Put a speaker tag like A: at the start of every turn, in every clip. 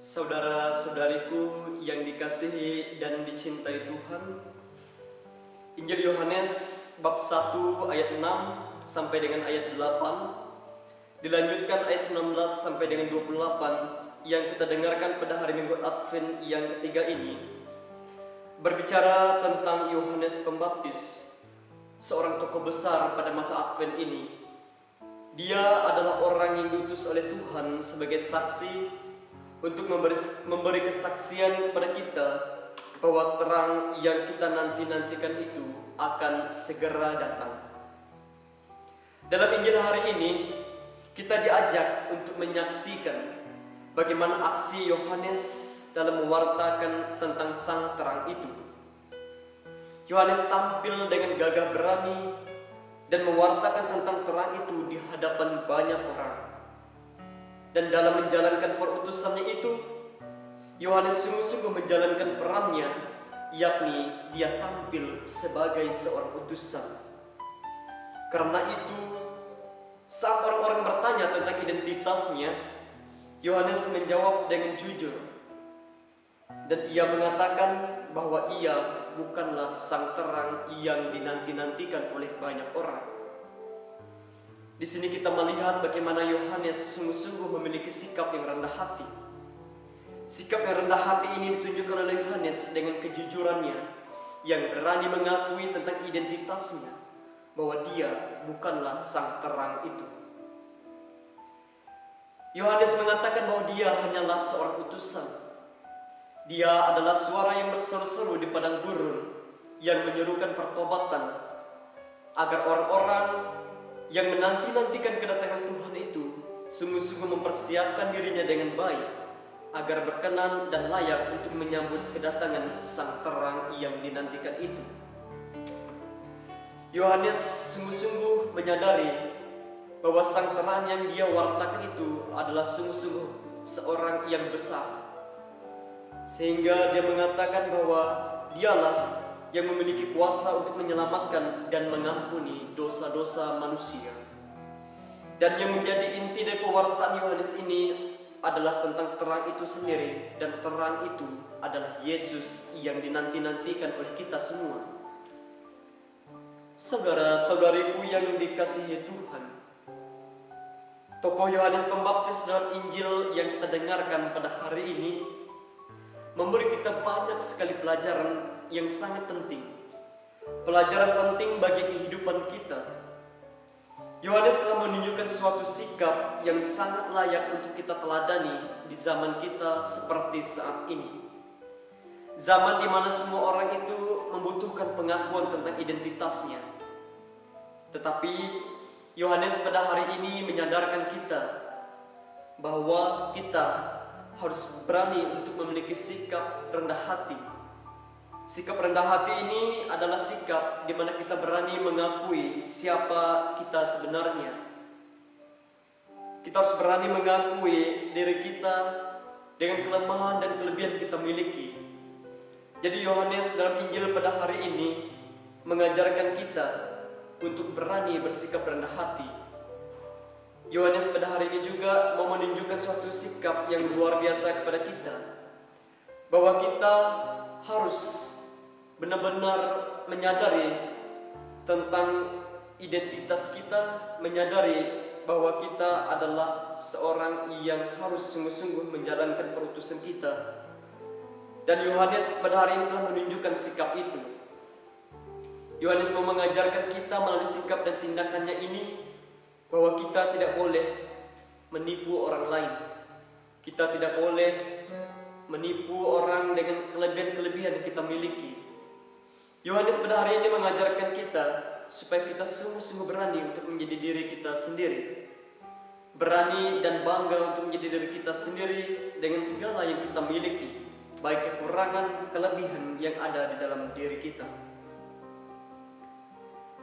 A: Saudara-saudariku yang dikasihi dan dicintai Tuhan, Injil Yohanes bab 1 ayat 6 sampai dengan ayat 8, dilanjutkan ayat 19 sampai dengan 28 yang kita dengarkan pada hari Minggu Advent yang ketiga ini, berbicara tentang Yohanes Pembaptis, seorang tokoh besar pada masa Advent ini. Dia adalah orang yang diutus oleh Tuhan sebagai saksi untuk memberi kesaksian kepada kita bahwa terang yang kita nantikan itu akan segera datang. Dalam Injil hari ini, kita diajak untuk menyaksikan bagaimana aksi Yohanes dalam mewartakan tentang sang terang itu. Yohanes tampil dengan gagah berani dan mewartakan tentang terang itu di hadapan banyak orang. Dan dalam menjalankan perutusannya itu, Yohanes sungguh-sungguh menjalankan perannya, yakni dia tampil sebagai seorang utusan. Karena itu, saat orang-orang bertanya tentang identitasnya, Yohanes menjawab dengan jujur. Dan ia mengatakan bahwa ia bukanlah sang terang yang dinanti-nantikan oleh banyak orang. Di sini kita melihat bagaimana Yohanes sungguh-sungguh memiliki sikap yang rendah hati. Sikap yang rendah hati ini ditunjukkan oleh Yohanes dengan kejujurannya yang berani mengakui tentang identitasnya, bahwa dia bukanlah sang terang itu. Yohanes mengatakan bahwa dia hanyalah seorang utusan. Dia adalah suara yang berseru-seru di padang gurun yang menyerukan pertobatan agar orang-orang yang menanti-nantikan kedatangan Tuhan itu sungguh-sungguh mempersiapkan dirinya dengan baik agar berkenan dan layak untuk menyambut kedatangan sang terang yang dinantikan itu. Yohanes sungguh-sungguh menyadari bahwa sang terang yang dia wartakan itu adalah sungguh-sungguh seorang yang besar, sehingga dia mengatakan bahwa dialah yang memiliki kuasa untuk menyelamatkan dan mengampuni dosa-dosa manusia. Dan yang menjadi inti dari pewartaan Yohanes ini adalah tentang terang itu sendiri, dan terang itu adalah Yesus yang dinanti-nantikan oleh kita semua. Saudara-saudariku yang dikasihi Tuhan, tokoh Yohanes Pembaptis dalam Injil yang kita dengarkan pada hari ini memberi kita banyak sekali pelajaran yang sangat penting. Pelajaran penting bagi kehidupan kita. Yohanes telah menunjukkan suatu sikap yang sangat layak untuk kita teladani di zaman kita seperti saat ini. Zaman di mana semua orang itu membutuhkan pengakuan tentang identitasnya. Tetapi Yohanes pada hari ini menyadarkan kita bahwa kita harus berani untuk memiliki sikap rendah hati. Sikap rendah hati ini adalah sikap di mana kita berani mengakui siapa kita sebenarnya. Kita harus berani mengakui diri kita dengan kelemahan dan kelebihan kita miliki. Jadi Yohanes dalam Injil pada hari ini mengajarkan kita untuk berani bersikap rendah hati. Yohanes pada hari ini juga mau menunjukkan suatu sikap yang luar biasa kepada kita, bahwa kita harus benar-benar menyadari tentang identitas kita, menyadari bahwa kita adalah seorang yang harus sungguh-sungguh menjalankan perutusan kita. Dan Yohanes pada hari ini telah menunjukkan sikap itu. Yohanes mau mengajarkan kita melalui sikap dan tindakannya ini bahwa kita tidak boleh menipu orang lain. Kita tidak boleh menipu orang dengan kelebihan-kelebihan yang kita miliki. Yohanes pada hari ini mengajarkan kita supaya kita sungguh-sungguh berani untuk menjadi diri kita sendiri. Berani dan bangga untuk menjadi diri kita sendiri dengan segala yang kita miliki, baik kekurangan, kelebihan yang ada di dalam diri kita.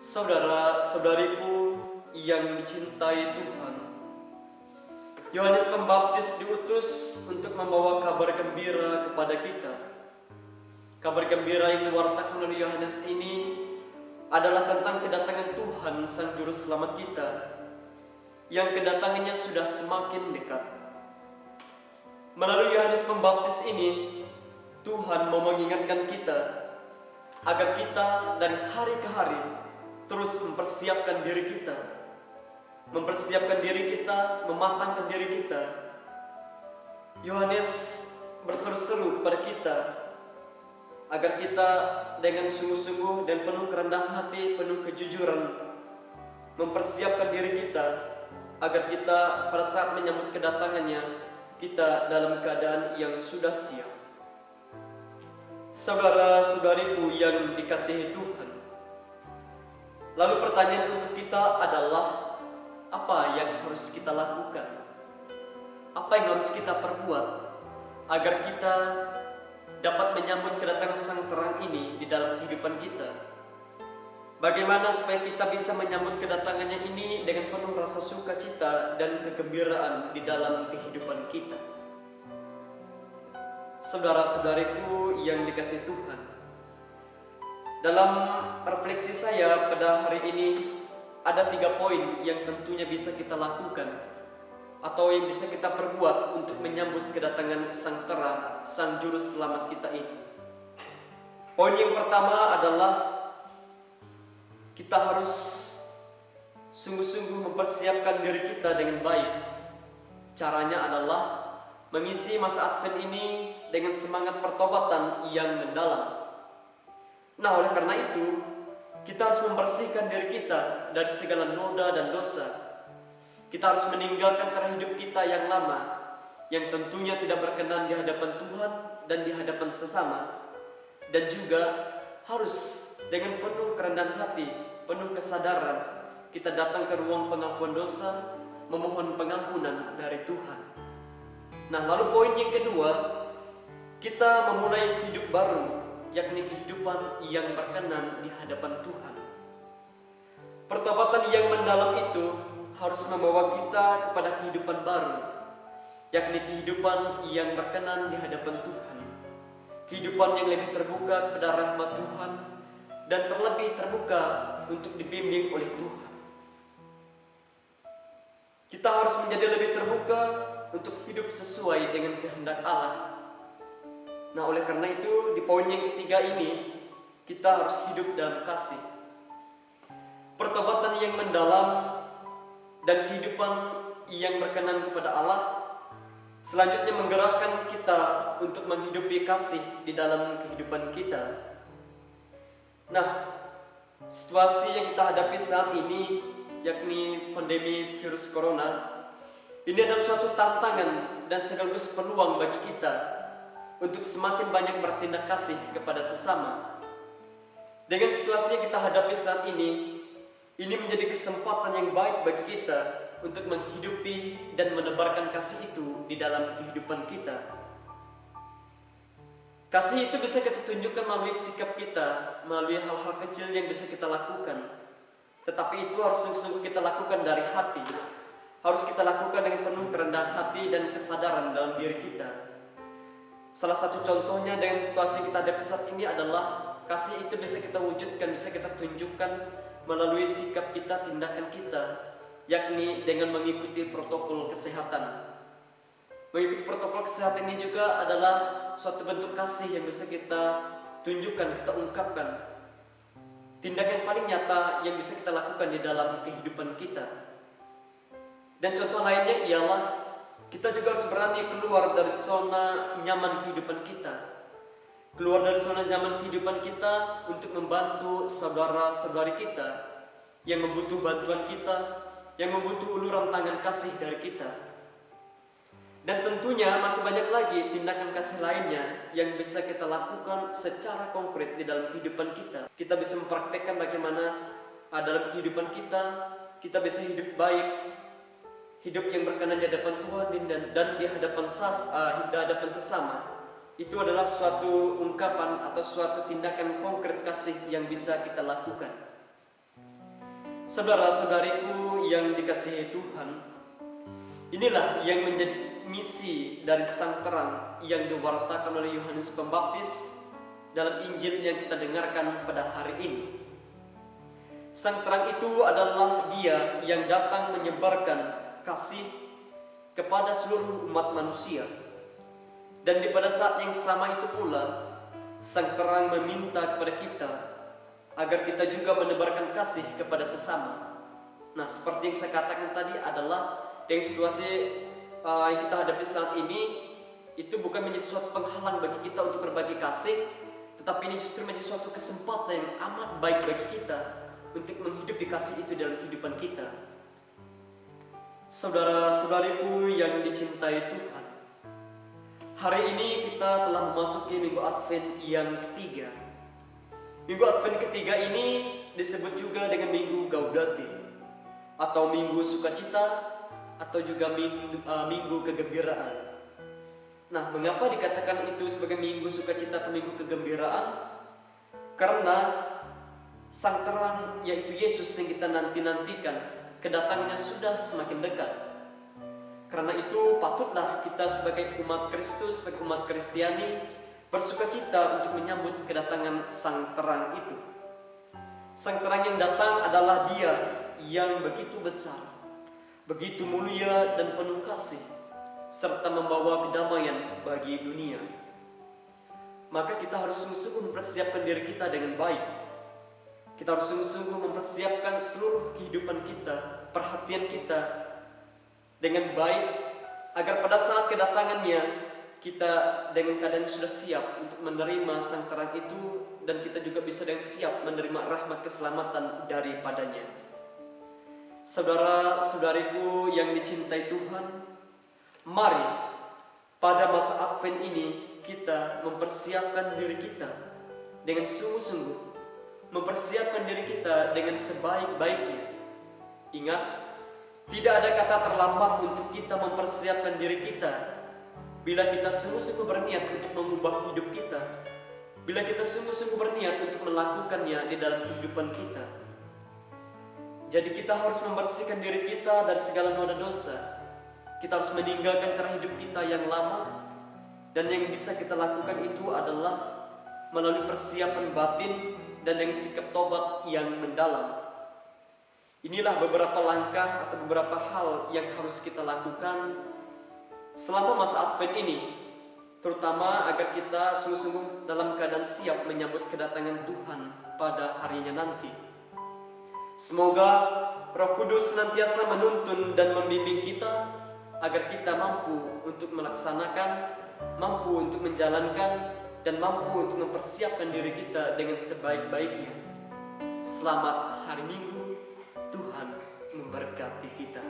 A: Saudara-saudariku yang dicintai Tuhan, Yohanes Pembaptis diutus untuk membawa kabar gembira kepada kita. Kabar gembira yang diwartakan oleh Yohanes ini adalah tentang kedatangan Tuhan Sang Juru Selamat kita, yang kedatangannya sudah semakin dekat. Melalui Yohanes Pembaptis ini, Tuhan mau mengingatkan kita agar kita dari hari ke hari terus mempersiapkan diri kita, mematangkan diri kita. Yohanes berseru-seru kepada kita agar kita dengan sungguh-sungguh dan penuh kerendahan hati, penuh kejujuran mempersiapkan diri kita agar kita pada saat menyambut kedatangannya kita dalam keadaan yang sudah siap. Saudara-saudariku yang dikasihi Tuhan, lalu pertanyaan untuk kita adalah, apa yang harus kita lakukan? Apa yang harus kita perbuat agar kita dapat menyambut kedatangan Sang Terang ini di dalam kehidupan kita? Bagaimana supaya kita bisa menyambut kedatangannya ini dengan penuh rasa sukacita dan kegembiraan di dalam kehidupan kita? Saudara-saudariku yang dikasihi Tuhan, dalam refleksi saya pada hari ini ada 3 poin yang tentunya bisa kita lakukan atau yang bisa kita perbuat untuk menyambut kedatangan Sang Terang, Sang Juru Selamat kita ini. Poin yang pertama adalah kita harus sungguh-sungguh mempersiapkan diri kita dengan baik. Caranya adalah mengisi masa Advent ini dengan semangat pertobatan yang mendalam. Nah, oleh karena itu, kita harus membersihkan diri kita dari segala noda dan dosa. Kita harus meninggalkan cara hidup kita yang lama, yang tentunya tidak berkenan di hadapan Tuhan dan di hadapan sesama. Dan juga harus dengan penuh kerendahan hati, penuh kesadaran, kita datang ke ruang pengampuan dosa, memohon pengampunan dari Tuhan. Nah, lalu poin yang kedua, kita memulai hidup baru, yakni kehidupan yang berkenan di hadapan Tuhan. Pertobatan yang mendalam itu harus membawa kita kepada kehidupan baru, yakni kehidupan yang berkenan di hadapan Tuhan. Kehidupan yang lebih terbuka kepada rahmat Tuhan dan terlebih terbuka untuk dibimbing oleh Tuhan. Kita harus menjadi lebih terbuka untuk hidup sesuai dengan kehendak Allah. Nah, oleh karena itu di poin yang ketiga ini kita harus hidup dalam kasih. Pertobatan yang mendalam dan kehidupan yang berkenan kepada Allah selanjutnya menggerakkan kita untuk menghidupi kasih di dalam kehidupan kita. Nah, situasi yang kita hadapi saat ini, yakni pandemi virus corona, ini adalah suatu tantangan dan sekaligus peluang bagi kita untuk semakin banyak bertindak kasih kepada sesama. Dengan situasi yang kita hadapi saat ini menjadi kesempatan yang baik bagi kita untuk menghidupi dan menebarkan kasih itu di dalam kehidupan kita. Kasih itu bisa kita tunjukkan melalui sikap kita, melalui hal-hal kecil yang bisa kita lakukan. Tetapi itu harus sungguh-sungguh kita lakukan dari hati. Harus kita lakukan dengan penuh kerendahan hati dan kesadaran dalam diri kita. Salah satu contohnya dengan situasi kita hadapi saat ini adalah kasih itu bisa kita wujudkan, bisa kita tunjukkan melalui sikap kita, tindakan kita, yakni dengan mengikuti protokol kesehatan. Mengikuti protokol kesehatan ini juga adalah suatu bentuk kasih yang bisa kita tunjukkan, kita ungkapkan. Tindakan paling nyata yang bisa kita lakukan di dalam kehidupan kita. Dan contoh lainnya ialah kita juga harus berani keluar dari zona nyaman kehidupan kita. Keluar dari zona nyaman kehidupan kita untuk membantu saudara-saudari kita yang membutuh bantuan kita, yang membutuh uluran tangan kasih dari kita. Dan tentunya masih banyak lagi tindakan kasih lainnya yang bisa kita lakukan secara konkret di dalam kehidupan kita. Kita bisa mempraktekkan bagaimana dalam kehidupan kita bisa hidup baik, hidup yang berkenan di hadapan Tuhan dan di hadapan sesama. Itu adalah suatu ungkapan atau suatu tindakan konkret kasih yang bisa kita lakukan. Saudara-saudariku yang dikasihi Tuhan, inilah yang menjadi misi dari Sang Terang yang diwartakan oleh Yohanes Pembaptis dalam Injil yang kita dengarkan pada hari ini. Sang Terang itu adalah Dia yang datang menyebarkan kasih kepada seluruh umat manusia. Dan pada saat yang sama itu pula, Sang Terang meminta kepada kita agar kita juga menebarkan kasih kepada sesama. Nah, seperti yang saya katakan tadi adalah dengan situasi yang kita hadapi saat ini, itu bukan menjadi suatu penghalang bagi kita untuk berbagi kasih, tetapi ini justru menjadi suatu kesempatan yang amat baik bagi kita untuk menghidupi kasih itu dalam kehidupan kita. Saudara-saudariku yang dicintai Tuhan, hari ini kita telah memasuki Minggu Advent yang ketiga. Minggu Advent ketiga ini disebut juga dengan Minggu Gaudete, atau Minggu Sukacita, atau juga Minggu Kegembiraan. Nah, mengapa dikatakan itu sebagai Minggu Sukacita atau Minggu Kegembiraan? Karena Sang Terang, yaitu Yesus yang kita nanti-nantikan, kedatangannya sudah semakin dekat. Karena itu patutlah kita sebagai umat Kristus, sebagai umat Kristiani, bersukacita untuk menyambut kedatangan Sang Terang itu. Sang Terang yang datang adalah Dia yang begitu besar, begitu mulia dan penuh kasih, serta membawa kedamaian bagi dunia. Maka kita harus sungguh-sungguh mempersiapkan diri kita dengan baik. Kita harus sungguh-sungguh mempersiapkan seluruh kehidupan kita, perhatian kita dengan baik, agar pada saat kedatangannya kita dengan keadaan sudah siap untuk menerima Sang Terang itu, dan kita juga bisa dengan siap menerima rahmat keselamatan daripadanya. Saudara-saudariku yang dicintai Tuhan, mari pada masa Advent ini kita mempersiapkan diri kita dengan sungguh-sungguh, mempersiapkan diri kita dengan sebaik-baiknya. Ingat, tidak ada kata terlambat untuk kita mempersiapkan diri kita bila kita sungguh-sungguh berniat untuk mengubah hidup kita, bila kita sungguh-sungguh berniat untuk melakukannya di dalam kehidupan kita. Jadi kita harus membersihkan diri kita dari segala noda dosa. Kita harus meninggalkan cara hidup kita yang lama, dan yang bisa kita lakukan itu adalah melalui persiapan batin dan dengan sikap tobat yang mendalam. Inilah beberapa langkah atau beberapa hal yang harus kita lakukan selama masa Advent ini, terutama agar kita sungguh-sungguh dalam keadaan siap menyambut kedatangan Tuhan pada harinya nanti. Semoga Roh Kudus senantiasa menuntun dan membimbing kita agar kita mampu untuk melaksanakan, mampu untuk menjalankan, dan mampu untuk mempersiapkan diri kita dengan sebaik-baiknya. Selamat hari Minggu, Tuhan memberkati kita.